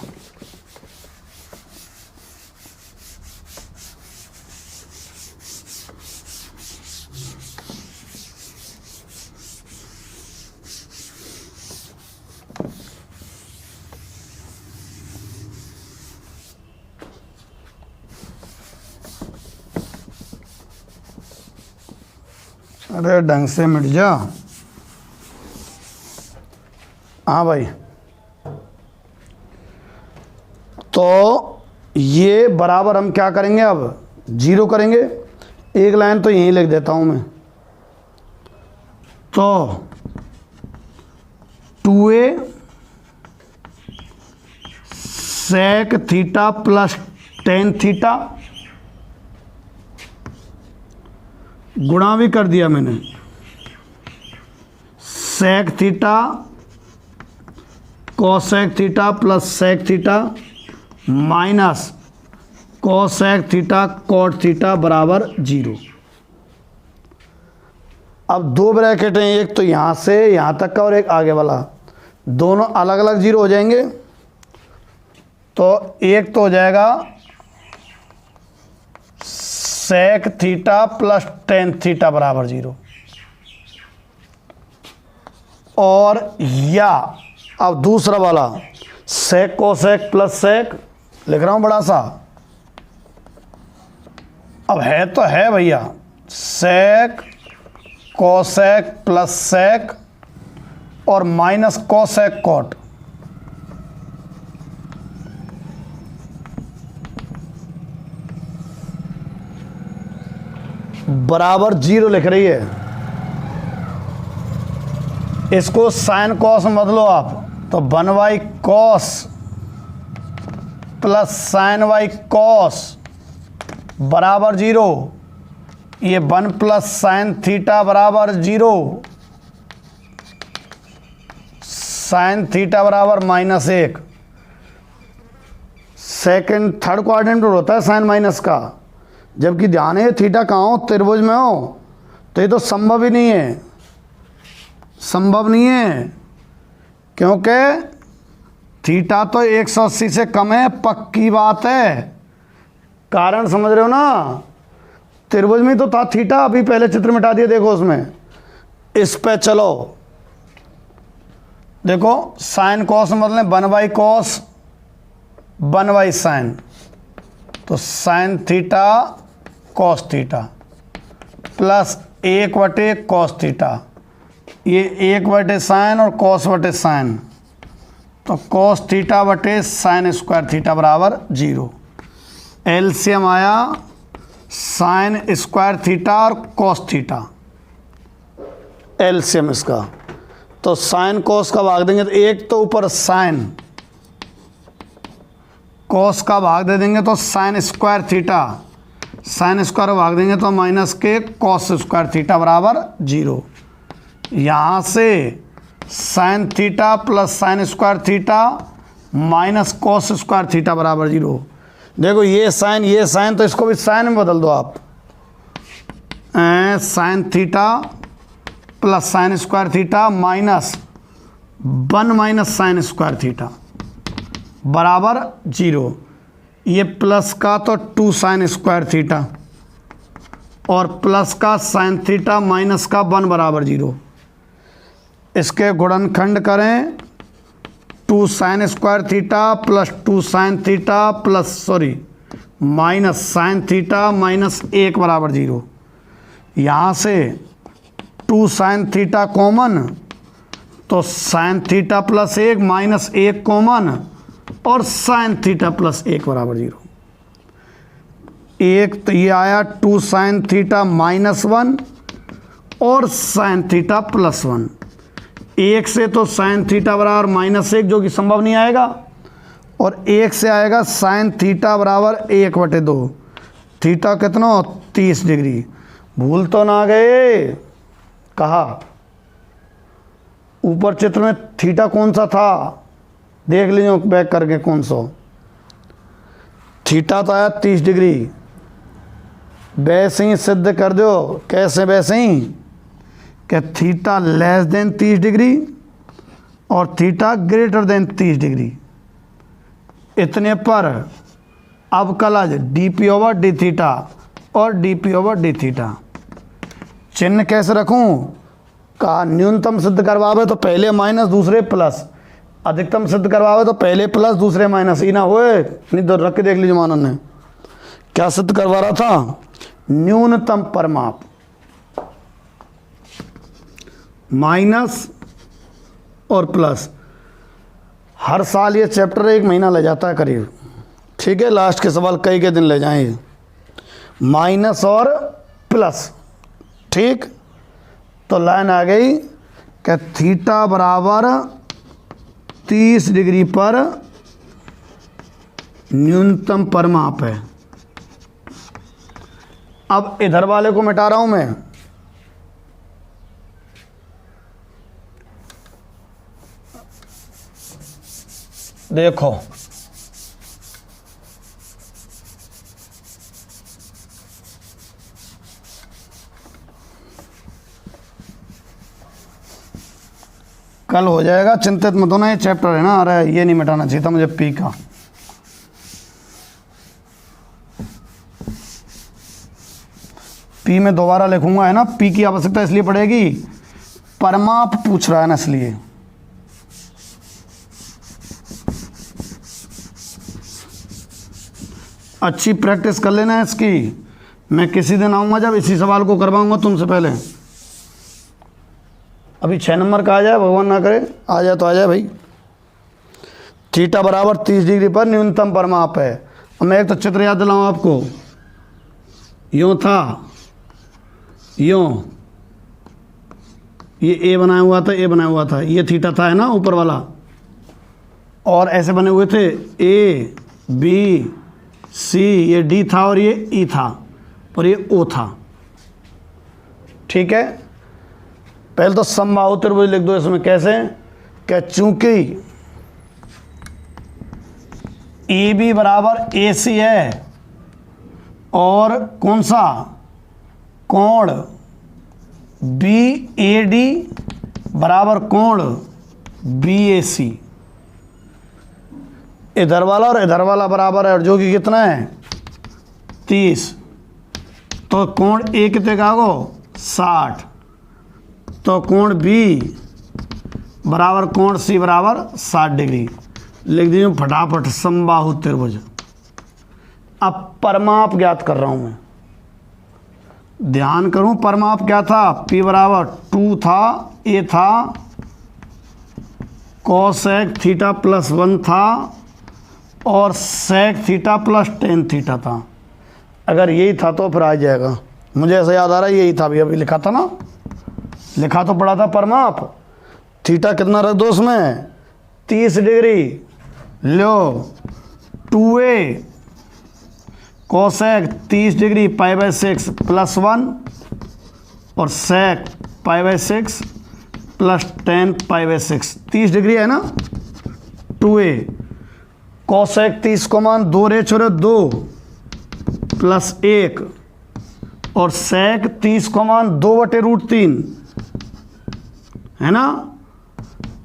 अरे ढंग से मिट जा। हाँ भाई, तो ये बराबर हम क्या करेंगे, अब 0 करेंगे। एक लाइन तो यहीं लिख देता हूं मैं। तो 2a sec theta plus tan theta, गुणा भी कर दिया मैंने, sec theta cosec theta plus sec theta minus cosec theta cot theta बराबर 0। अब दो ब्रैकेट हैं, एक तो यहाँ से यहाँ तक का और एक आगे वाला, दोनों अलग अलग 0 हो जाएंगे। तो एक तो हो जाएगा sec theta plus tan theta बराबर 0, और या अब दूसरा वाला सेक कोसेक प्लस सेक लिख रहा हूं बड़ा सा। अब है तो है भैया, सेक कोसेक प्लस सेक और माइनस कोसेक कोट, बराबर 0 लिख रही है। इसको साइन कॉस मत लो आप, तो 1 cos plus sine y cos बराबर 0। ये 1 प्लस साइन थीटा बराबर 0, साइन थीटा बराबर -1। सेकंड थर्ड क्वाड्रेंट होता है साइन माइनस का, जबकि ध्यान है थीटा कहाँ हो, त्रिभुज में हो, तो ये तो संभव ही नहीं है, संभव नहीं है, क्योंकि थीटा तो 180 से कम है, पक्की बात है। कारण समझ रहे हो ना, त्रिभुज में तो था थीटा, अभी पहले चित्र मिटा दिया, देखो उसमें। इस पे चलो, देखो साइन कॉस मतलब 1 कॉस 1 साइन, तो sine theta cos theta plus 1 cos theta, ये 1 साइन और कॉस साइन, तो कॉस थीटा बटे साइन स्क्वायर थीटा बराबर 0। एलसीएम आया साइन स्क्वायर थीटा और कॉस थीटा, एलसीएम इसका। तो साइन कॉस का भाग देंगे तो एक तो ऊपर साइन, कॉस का भाग दे देंगे तो sine square theta, sine square भाग देंगे तो माइनस के कॉस स्क्वायर थीटा बराबर 0। यहाँ से sine theta plus sine square theta minus cos square theta बराबर 0। देखो ये साइन तो इसको भी साइन में बदल दो आप। Sine theta plus sine square theta minus 1 minus sine square theta बराबर 0। ये प्लस का तो 2 साइन स्क्वायर थीटा और प्लस का साइन थीटा माइनस का 1 बराबर 0। इसके गुणनखंड करें 2 sine square theta plus 2 sine theta minus sine theta minus 1 बराबर 0। यहाँ से 2 साइन थीटा कॉमन तो sine theta plus 1 minus 1 common और साइन थीटा प्लस 1 बराबर 0। एक तो ये आया 2 साइन थीटा माइनस 1 और साइन थीटा प्लस 1। एक से तो साइन थीटा बराबर माइनस 1 जो कि संभव नहीं आएगा, और एक से आएगा साइन थीटा बराबर 1/2। थीटा कितना 30 डिग्री। भूल तो ना गए? कहा ऊपर चित्र में थीटा कौन सा था देख लीजिए बैक करके, कौन सा थीटा तो आया 30 डिग्री। वैसे ही सिद्ध कर दो। कैसे? वैसे ही कि थीटा लेस देन 30 डिग्री और थीटा ग्रेटर देन 30 डिग्री। इतने पर अब कलज dp/d थीटा और dp/d थीटा। चिन्ह कैसे रखूं? कहा न्यूनतम सिद्ध करवावे तो पहले माइनस दूसरे प्लस, अधिकतम सिद्ध करवावे तो पहले प्लस दूसरे माइनस। ही ना होए नहीं तो रख के देख लीजिए। मानन ने क्या सिद्ध करवा रहा था? न्यूनतम परिमाप माइनस और प्लस। हर साल ये चैप्टर 1 महीना ले जाता है करीब, ठीक है। लास्ट के सवाल कई के दिन ले जाएंगे, माइनस और प्लस, ठीक। तो लाइन आ गई कि थीटा बराबर 30 डिग्री पर न्यूनतम परिमाप है। अब इधर वाले को मिटा रहा हूं मैं। देखो कल हो जाएगा, चिंतित मत होना। ये चैप्टर है ना, अरे ये नहीं मिटाना चाहिए था मुझे पी का। पी में दोबारा लिखूंगा, है ना। पी की आवश्यकता इसलिए पड़ेगी, परिमाप पूछ रहा है ना, इसलिए। अच्छी प्रैक्टिस कर लेना है इसकी। मैं किसी दिन आऊंगा जब इसी सवाल को करवाऊंगा तुमसे पहले। अभी 6 नंबर का आ जाए, भगवान ना करे आ जाए तो आ जाए भाई। थीटा बराबर 30 डिग्री पर न्यूनतम परिमाप है। अब मैं एक तो चित्र याद दिलाऊं आपको। यूँ था, यूँ ये ए बनाया हुआ था, ए बनाया हुआ था, ये थीटा था, है ना, ऊपर वाला। और ऐसे बने हुए थे ए बी सी, ये डी था और ये ई था और ये ओ था, ठीक है। पहले तो समबाहु त्रिभुज लिख दो इसमें। कैसे? क्या चूंकि ए बी बराबर ए सी है और कौन सा कोण बी ए डी बराबर कोण बी ए सी, इधर वाला और इधर वाला बराबर है, और जो कि कितना है 30। तो कोण ए कितने का हो 60, तो कोण बी बराबर कोण सी बराबर 60 डिग्री। लिख दीजिए फटाफट समबाहु त्रिभुज। अब परिमाप ज्ञात कर रहा हूं मैं, ध्यान करूं। परिमाप क्या था? P बराबर 2 था, ए था, कोसेक थीटा प्लस 1 था और sec theta plus tan theta था। अगर यही था तो फिर आ जाएगा। मुझे ऐसा याद आ रहा है यही था, अभी लिखा था ना, लिखा तो पड़ा था परिमाप। थीटा कितना रख दो उसमें 30 डिग्री। लो 2a कोसेक 30 डिग्री π/6 +1 और सेक π/6 प्लस tan π/6। 30 डिग्री है ना, 2a। कोसेक 30 को मान 2 रे छोरे 2 प्लस 1 और सेक 30 को मान 2/√3 है ना,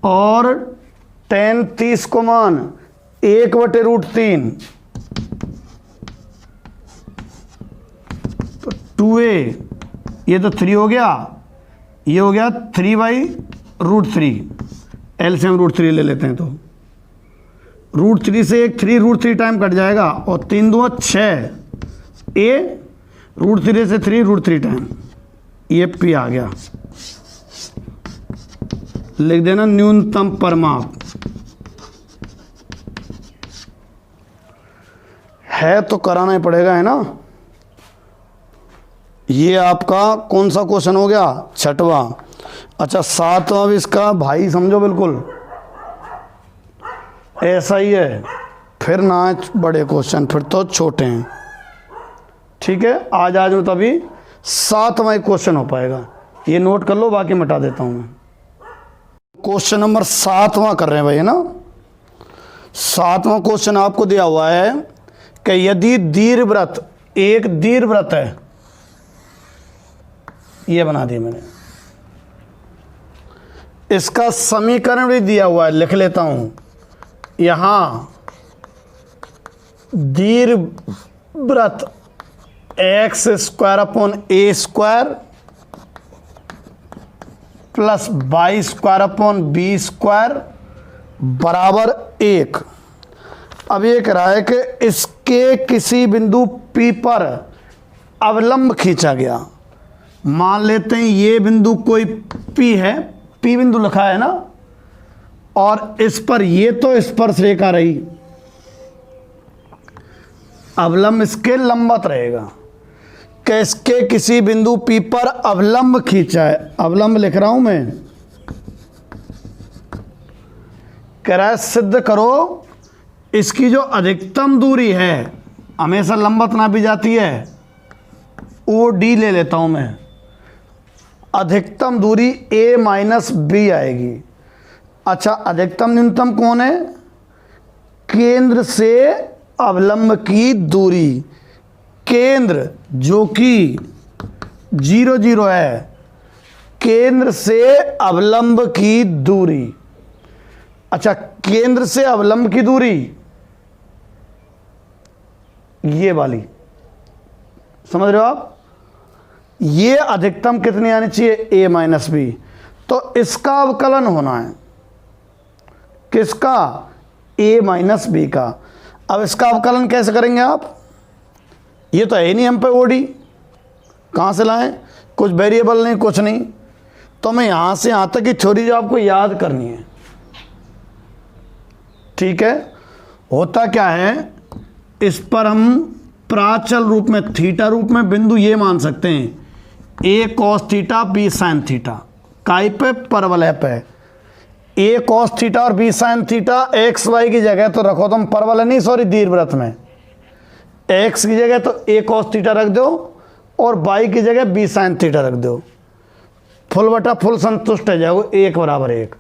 और tan 30 को मान 1/√3 तो 2a, ये तो 3 हो गया, ये हो गया 3/√3। एलसीएम √3 ले लेते हैं तो √3 से एक 3 √3 टाइम कट जाएगा और 3 2 6 a √3 से 3 √3 टाइम, ये p आ गया। लिख देना न्यूनतम परिमाप है तो कराना ही पड़ेगा, है ना। ये आपका कौन सा क्वेश्चन हो गया, 6वां। अच्छा 7वां भी इसका भाई समझो बिल्कुल ऐसा ही है, फिर ना बड़े क्वेश्चन, फिर तो छोटे हैं। ठीक है, आज में तभी 7वां क्वेश्चन हो पाएगा, ये नोट कर लो, बाकी मिटा देता हूं मैं। क्वेश्चन नंबर 7वां कर रहे हैं भाई, है ना। 7वां क्वेश्चन आपको दिया हुआ है कि यदि दीर्घवृत्त, एक दीर्घवृत्त है, ये बना दिया मैंने, इसका समीकरण भी दिया हुआ है, लिख लेता हूं। यहां दीर्घवृत्त x² प्लस y² बराबर 1। अब ये कह रहा है कि इसके किसी बिंदु P पर अवलंब खींचा गया। मान लेते हैं ये बिंदु कोई P है, P बिंदु लिखा है ना, और इस पर ये तो स्पर्श रेखा रही, अवलंब इसके लंबवत रहेगा कि इसके किसी बिंदु P पर अवलंब खींचा है। अवलंब लिख रहा हूं मैं, कह रहा है सिद्ध करो इसकी जो अधिकतम दूरी है, हमेशा लंबवत नापी जाती है, OD ले लेता हूं मैं, अधिकतम दूरी a - b आएगी। अच्छा अधिकतम न्यूनतम कौन है, केंद्र से अवलंब की दूरी, केंद्र जो कि 0 0 है, केंद्र से अवलंब की दूरी। अच्छा केंद्र से अवलंब की दूरी ये वाली, समझ रहे हो आप, ये अधिकतम कितनी आनी चाहिए, a - b। तो इसका अवकलन होना है, किसका, a - b का। अब इसका अवकलन कैसे करेंगे आप, ये तो है ही नहीं हम पे OD, कहाँ से लाएं, कुछ वेरिएबल नहीं, कुछ नहीं। तो मैं यहाँ से यहाँ तक की थ्योरी जो आपको याद करनी है, ठीक है। होता क्या है, इस पर हम प्राचल रूप में, थीटा रूप में बिंदु ये मान सकते हैं, a cos theta b sin theta, काई पे, परवलय पे। a cos थीटा और b sin theta x y की जगह तो रखो तुम, परवलय नहीं सॉरी दीर्घवृत्त में, x की जगह तो a cos थीटा रख दो और y की जगह b sin थीटा रख दो, फुल बटा फुल संतुष्ट है जाओ, 1 = 1।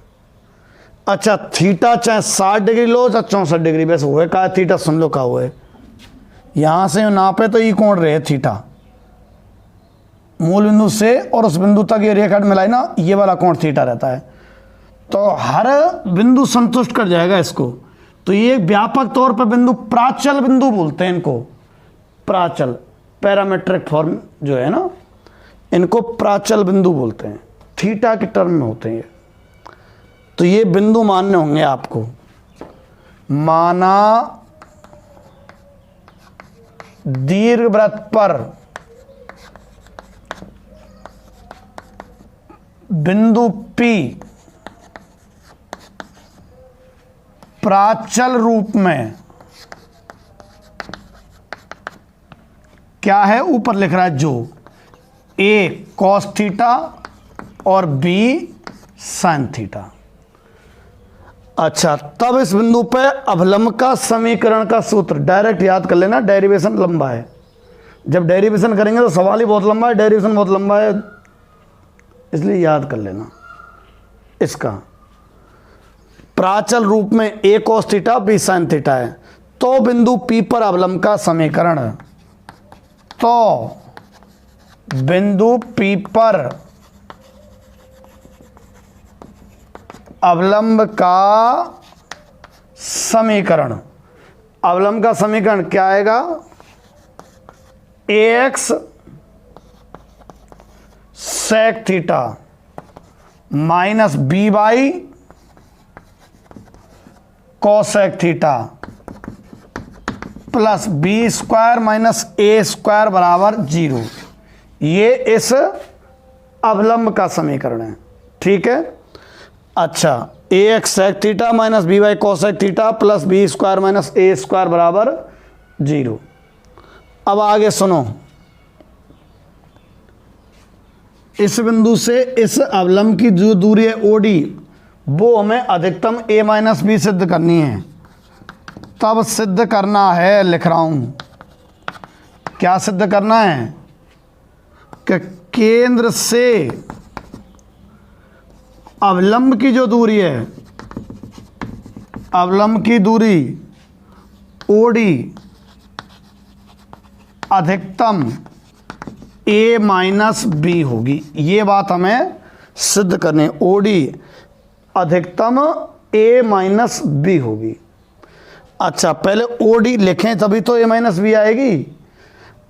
अच्छा थीटा चाहे 60 डिग्री लो चाहे 64 डिग्री, बस हुए का थीटा, सुन लो का हुए, यहां से नापे तो ये कोण रहे थीटा, मूल बिंदु से और उस बिंदु तक ये रेखा मिलाई ना, ये वाला कोण थीटा रहता है। तो हर बिंदु संतुष्ट कर जाएगा इसको। तो ये व्यापक तौर पर बिंदु, प्राचल बिंदु बोलते हैं इनको, प्राचल, पैरामेट्रिक फॉर्म जो है ना, इनको प्राचल बिंदु बोलते हैं, थीटा के टर्म में होते हैं। तो ये बिंदु मानने होंगे आपको। माना दीर्घवृत्त पर बिंदु P प्राचल रूप में क्या है, ऊपर लिख रहा है जो, A cos थीटा और B sin थीटा। अच्छा तब इस बिंदु पे अवलंब का समीकरण का सूत्र डायरेक्ट याद कर लेना, डेरिवेशन लंबा है। जब डेरिवेशन करेंगे तो सवाल ही बहुत लंबा है, डेरिवेशन बहुत लंबा है, इसलिए याद कर लेना। इसका प्राचल रूप में a cos theta b sin theta है, तो बिंदु P पर अवलंब का समीकरण, तो बिंदु P पर अवलंब का समीकरण, अवलंब का समीकरण क्या आएगा? ax sec theta minus B by cosec theta plus B square minus A square बराबर 0। ये इस अवलंब का समीकरण है, ठीक है। अच्छा, A X sec theta minus B by cosec theta plus B square minus A square बराबर 0। अब आगे सुनो, इस बिंदु से इस अवलंब की जो दूरी है ओडी, वो हमें अधिकतम a माइनस बी सिद्ध करनी है। तब सिद्ध करना है, लिख रहा हूं, क्या सिद्ध करना है? कि केंद्र से अवलंब की जो दूरी है, अवलंब की दूरी ओडी अधिकतम a माइनस बी होगी। ये बात हमें सिद्ध करनी, ओडी अधिकतम a माइनस बी होगी। अच्छा, पहले ओडी लिखें तभी तो a माइनस बी आएगी।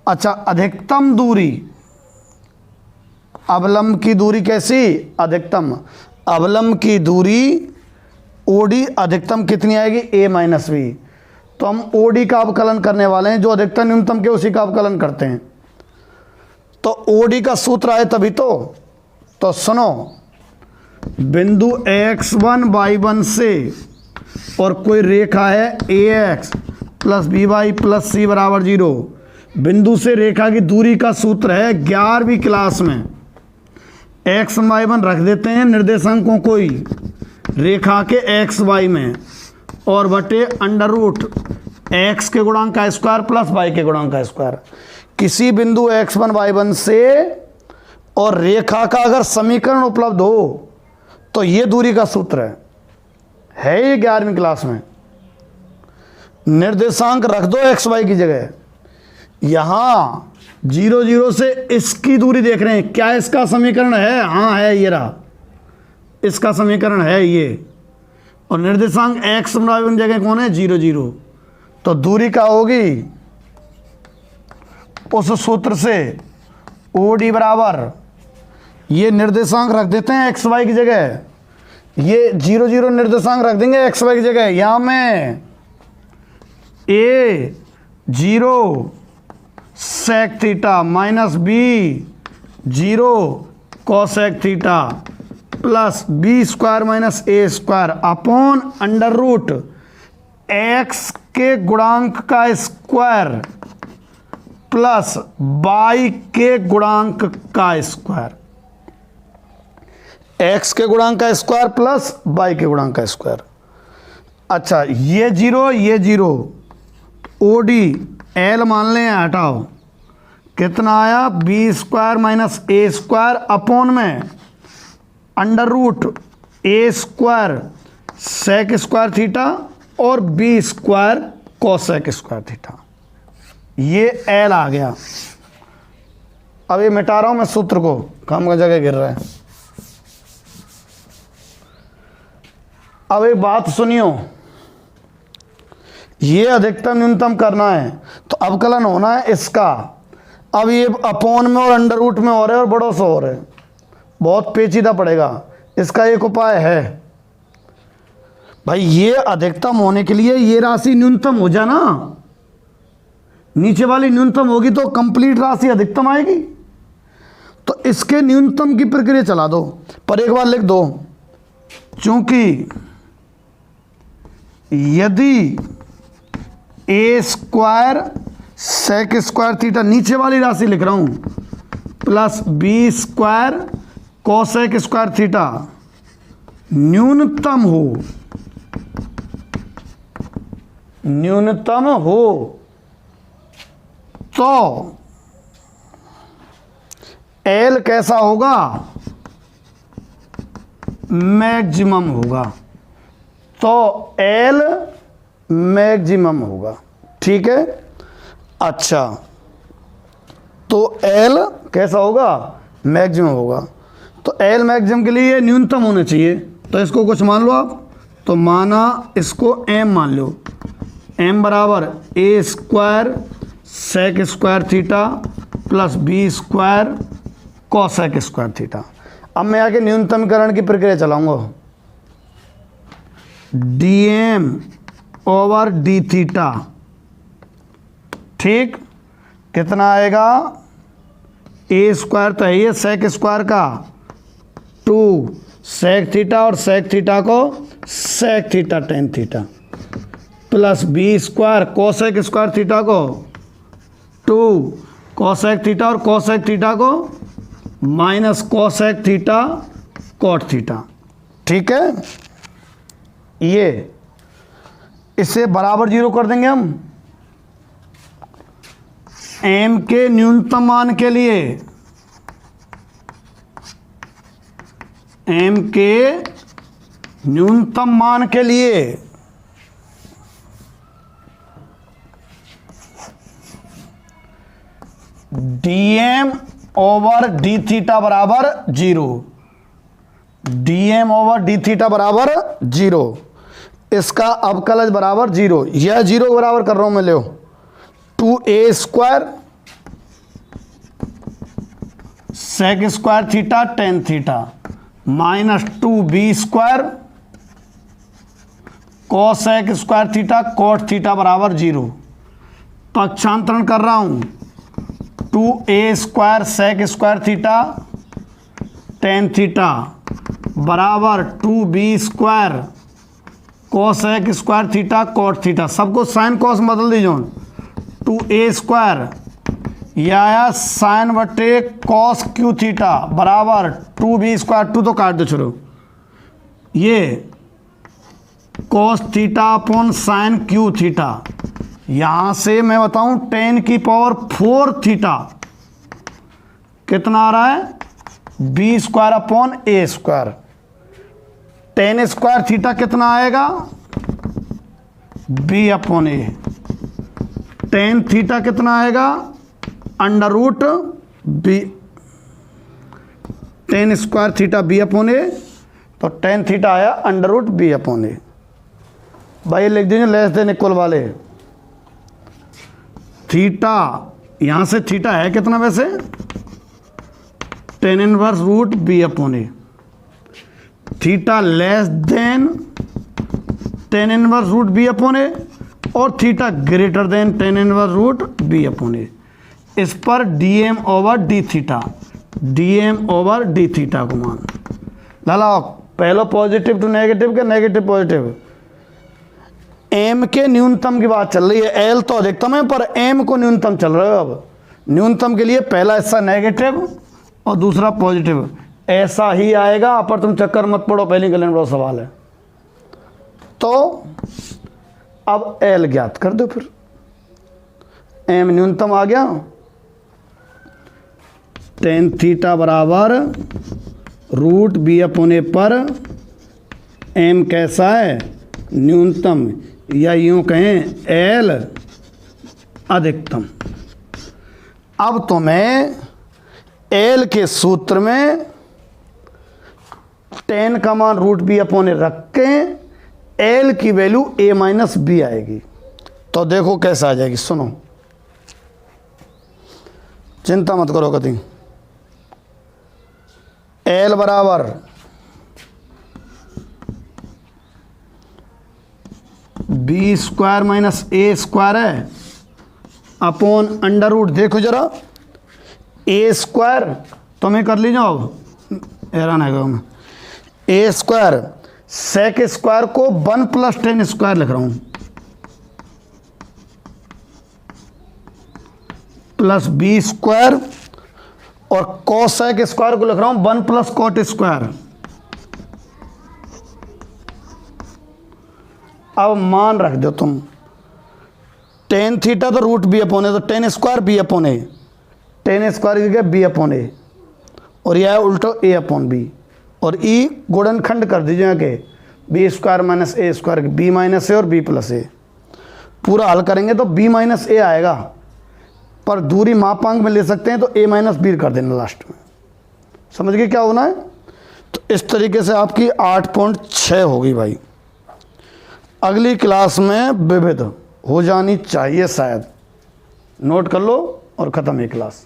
अच्छा, अधिकतम दूरी, अवलंब की दूरी कैसी? अधिकतम, अवलंब की दूरी ओडी अधिकतम कितनी आएगी? a minus b. तो हम ओडी का अवकलन करने वाले हैं, जो अधिकतम न्यूनतम के उसी का अवकलन करते हैं। तो ओडी का सूत्र आए तभी तो सुनो, बिंदु x1 y1 से और कोई रेखा है ax plus B Y plus C बराबर 0। बिंदु से रेखा की दूरी का सूत्र है 11वीं क्लास में, x1 y1 रख देते हैं निर्देशांकों को ही रेखा के x y में, और बटे अंडर रूट x के गुणांक का स्क्वायर प्लस y के गुणांक का स्क्वायर। किसी बिंदु x1 y1 से और रेखा का अगर समीकरण उपलब्ध हो तो ये दूरी का सूत्र है ये 11वीं क्लास में। निर्देशांक रख दो x y की जगह। यहां 0 0 से इसकी दूरी देख रहे हैं, क्या इसका समीकरण है? हाँ है, ये रहा, इसका समीकरण है ये। और निर्देशांक x y1 जगह कौन है? 0 0। तो दूरी का होगी उस सूत्र से OD बराबर, ये निर्देशांक रख देते हैं x y की जगह, ये 0 0 निर्देशांक रख देंगे x y की जगह। यहां में a 0 sec theta minus b 0 cosec theta plus B square minus A square upon under root x के गुणांक का स्क्वायर प्लस बाई के गुणांक का स्क्वायर, एक्स के गुणांक का स्क्वायर प्लस बाई के गुणांक का स्क्वायर। अच्छा, ये 0 ओडी एल मान लें, हटाओ, कितना आया? बी स्क्वायर माइनस ए स्क्वायर अपॉन में under root a square sec square theta और b square cosec square theta. ये एल आ गया। अब ये मिटा रहा हूं मैं सूत्र को, काम का जगह गिर रहा है। अब एक बात सुनियो, ये अधिकतम न्यूनतम करना है तो अवकलन होना है इसका। अब ये अपॉन में और अंडर रूट में हो रहा है और बड़ों से हो रहे हैं, बहुत पेचीदा पड़ेगा। इसका एक उपाय है भाई, ये अधिकतम होने के लिए ये राशि न्यूनतम हो जाना, नीचे वाली न्यूनतम होगी तो कंप्लीट राशि अधिकतम आएगी। तो इसके न्यूनतम की प्रक्रिया चला दो, पर एक बार लिख दो, चूंकि यदि a square sec square theta, नीचे वाली राशि लिख रहा हूं, plus B square cosec square theta न्यूनतम हो तो एल कैसा होगा, मैक्सिमम होगा। तो एल मैक्सिमम होगा, ठीक है। अच्छा, तो एल कैसा होगा, मैक्सिमम होगा। तो एल मैक्सिमम के लिए न्यूनतम होना चाहिए, तो इसको कुछ मान लो आप। तो माना इसको एम मान लो, एम बराबर A square sec square theta plus B square cosec square theta. अब मैं आके न्यूनतमीकरण की प्रक्रिया चलाऊंगा। D M over D theta, ठीक, कितना आएगा, ए स्क्वायर तो है ये सेक स्क्वायर का 2 सेक थीटा और सेक थीटा को sec theta tan theta plus B square cosec square theta को 2 कोसेक थीटा और कोसेक थीटा को minus cosec theta cot theta, ठीक है। ये इसे बराबर 0 कर देंगे हम। एम के न्यूनतम मान के लिए, एम के न्यूनतम मान के लिए d M over D theta बराबर 0, d M over D theta बराबर 0, इसका अवकलज बराबर 0, यह 0 बराबर कर रहा हूं मैं, लो 2a square sec square theta tan theta minus 2b square cosec square theta cot theta बराबर 0। पक्षांतरण कर रहा हूं, 2a square sec square theta tan theta बराबर 2b square cosec square theta cot theta, सबको साइन कॉस बदल दीजिए। 2a square यह आया साइन बटे कॉस क्यू थीटा बराबर 2b स्क्वायर, 2 तो काट दो छोड़ो, ये cos theta upon sine Q theta, यहां से मैं बताऊं 10 की पावर 4 थीटा कितना आ रहा है, b square upon a square. 10 square theta कितना आएगा, b अपॉन a। 10 थीटा कितना आएगा, under root B, 10 square theta B upon A, तो 10 थीटा आया under root B upon A. भाई लिख दीजिए लेस देन इक्वल वाले, थीटा यहां से थीटा है कितना वैसे, 10 inverse root B upon A, theta less than 10 inverse root B upon A और theta greater than 10 inverse root B upon A. इस पर D M over D theta, D M over D theta को मान लाला, पहले positive to negative के negative positive. M के न्यूनतम की बात चल रही है, एल तो अधिकतम है पर एम को न्यूनतम चल रहा है। अब न्यूनतम के लिए पहला हिस्सा नेगेटिव और दूसरा पॉजिटिव, ऐसा ही आएगा, पर तुम चक्कर मत पड़ो, पहली गलन बड़ा सवाल है। तो अब एल ज्ञात कर दो, फिर एम न्यूनतम आ गया, 10 थीटा बराबर रूट बी अपॉन ए पर एम कैसा है, न्यूनतम, या यूं कहें एल अधिकतम। अब तो मैं एल के सूत्र में 10 का मान रूट बी अपॉन ए रख के एल की वैल्यू ए माइनस बी आएगी। तो देखो कैसा आ जाएगी, सुनो, चिंता मत करो कभी। एल बराबर बी स्क्वायर माइनस ए स्क्वायर है अपॉन अंडर रूट, देखो जरा ए स्क्वायर तुम्हें कर लीजिए, अब हैरान है मैं, ए स्क्वायर सेक स्क्वायर को 1 + 10 स्क्वायर लिख रहा हूं प्लस बी स्क्वायर और कोसेक स्क्वायर को लिख रहा हूं 1 + कॉट स्क्वायर। अब मान रख दो तुम, 10 थीटा तो रूट बी अपॉन ए, तो 10 स्क्वायर बी अपॉन ए, 10 स्क्वायर की जगह बी अपॉन ए, और यह है उल्टो ए अपॉन बी, और ई गुणनखंड कर दीजिए कि बी स्क्वायर माइनस ए स्क्वायर, बी माइनस ए और बी प्लस ए। पूरा हल करेंगे तो बी माइनस ए आएगा, पर दूरी मापांक में ले सकते हैं तो ए माइनस बी कर देना लास्ट में। समझ गए क्या होना है? तो इस तरीके से आपकी 8.6 होगी भाई। अगली क्लास में विविध हो जानी चाहिए शायद, नोट कर लो और ख़त्म है क्लास।